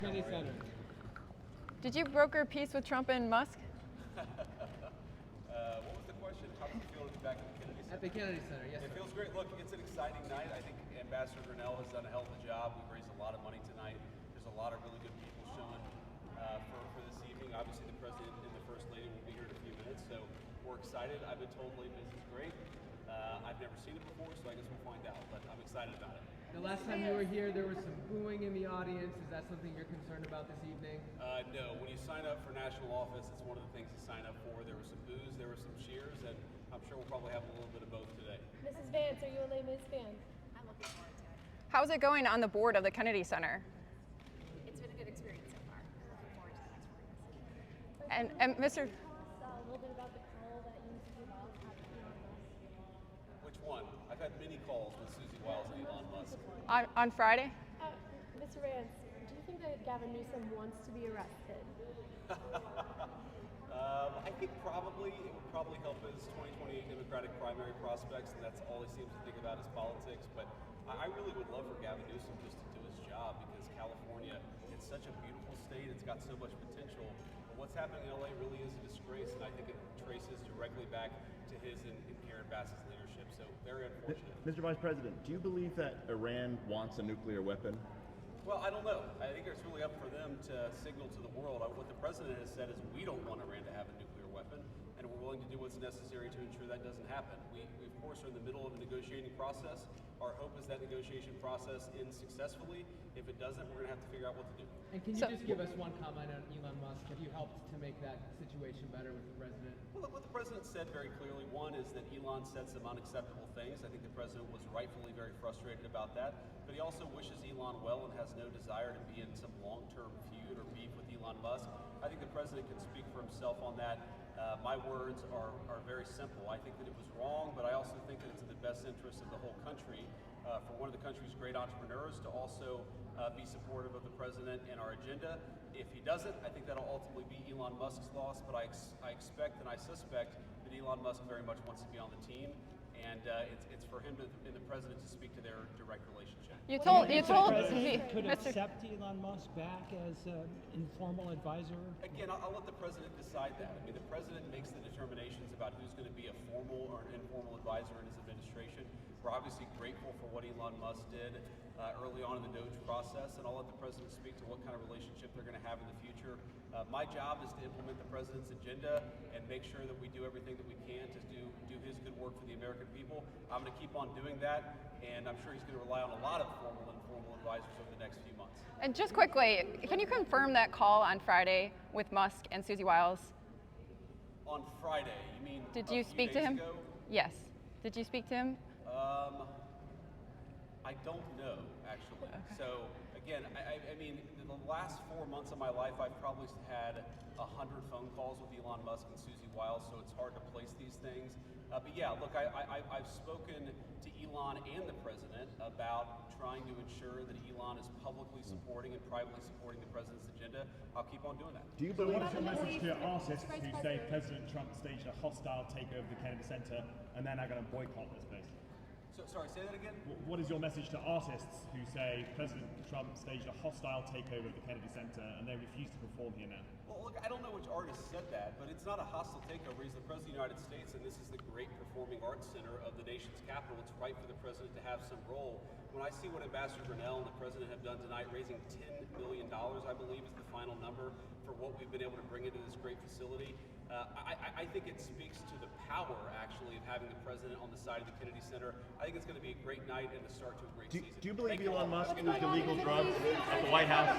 Kennedy Center. Did you broker peace with Trump and Musk? What was the question? How does it feel to be back at the Kennedy Center? At the Kennedy Center, yes. It feels great. Look, it's an exciting night. I think Ambassador Grinnell has done a hell of a job. We've raised a lot of money tonight. There's a lot of really good people showing for this evening. Obviously, the President and the First Lady will be here in a few minutes, so we're excited. I've been told Les Mis is great. I've never seen it before, so I guess we'll find out, but I'm excited about it. The last time you were here, there was some booing in the audience. Is that something you're concerned about this evening? No. When you sign up for national office, it's one of the things you sign up for. There were some boos, there were some cheers, and I'm sure we'll probably have a little bit of both today. Mrs. Vance, are you a Les Mis fan? I'm looking forward to it. How's it going on the board of the Kennedy Center? It's been a good experience so far. Looking forward to the next 4 years. And Mr. Tell us a little bit about the call that you and Susie Wiles had with Elon Musk. Which one? I've had many calls with Susie Wiles and Elon Musk. On Friday? Mr. Vance, do you think that Gavin Newsom wants to be arrested? I think probably it would probably help his 2028 Democratic primary prospects, and that's all he seems to think about is politics. But I really would love for Gavin Newsom just to do his job, because California, it's such a beautiful state. It's got so much potential. But what's happening in LA really is a disgrace, and I think it traces directly back to his and Karen Bass's leadership. So very unfortunate. Mr. Vice President, do you believe that Iran wants a nuclear weapon? Well, I don't know. I think it's really up for them to signal to the world. What the president has said is we don't want Iran to have a nuclear weapon, and we're willing to do what's necessary to ensure that doesn't happen. We of course, are in the middle of a negotiating process. Our hope is that negotiation process ends successfully. If it doesn't, we're going to have to figure out what to do. And can you just give us one comment on Elon Musk? Have you helped to make that situation better with the president? Well, what the president said very clearly, one is that Elon said some unacceptable things. I think the president was rightfully very frustrated about that. But he also wishes Elon well and has no desire to be in some long-term feud or beef with Elon Musk. I think the president can speak for himself on that. My words are very simple. I think that it was wrong, but I also think that it's in the best interest of the whole country for one of the country's great entrepreneurs to also be supportive of the president and our agenda. If he doesn't, I think that'll ultimately be Elon Musk's loss, but I expect and I suspect that Elon Musk very much wants to be on the team, and it's for him and the president to speak to their direct relationship. You told the president could Mr. accept Elon Musk back as an informal advisor? Again, I'll let the president decide that. I mean, the president makes the determinations about who's going to be a formal or an informal advisor in his administration. We're obviously grateful for what Elon Musk did early on in the DOGE process, and I'll let the president speak to what kind of relationship they're going to have in the future. My job is to implement the president's agenda and make sure that we do everything that we can to do his good work for the American people. I'm going to keep on doing that, and I'm sure he's going to rely on a lot of formal and informal advisors over the next few months. And just quickly, can you confirm that call on Friday with Musk and Susie Wiles? On Friday, you mean? Did you speak to him? Ago? Yes. Did you speak to him? I don't know, actually. So again, I mean, in the last 4 months of my life, I've probably had 100 phone calls with Elon Musk and Susie Wiles, so it's hard to place these things. But yeah, look, I've spoken to Elon and the president about trying to ensure that Elon is publicly supporting and privately supporting the president's agenda. I'll keep on doing that. Do you So believe? what is your message to your artists who say President Trump staged a hostile takeover of the Kennedy Center and they're now going to boycott this place? So, sorry, say that again? What is your message to artists who say President Trump staged a hostile takeover of the Kennedy Center and they refuse to perform here now? Well, look, I don't know which artist said that, but it's not a hostile takeover. He's the President of the United States, and this is the great performing arts center of the nation's capital. It's right for the President to have some role. When I see what Ambassador Grinnell and the President have done tonight, raising $10 million, I believe is the final number for what we've been able to bring into this great facility, I think it speaks to the power, actually, of having the President on the side of the Kennedy Center. I think it's going to be a great night and the start to a great season. Do you believe Thank you Elon all. Musk used illegal drugs at the White House?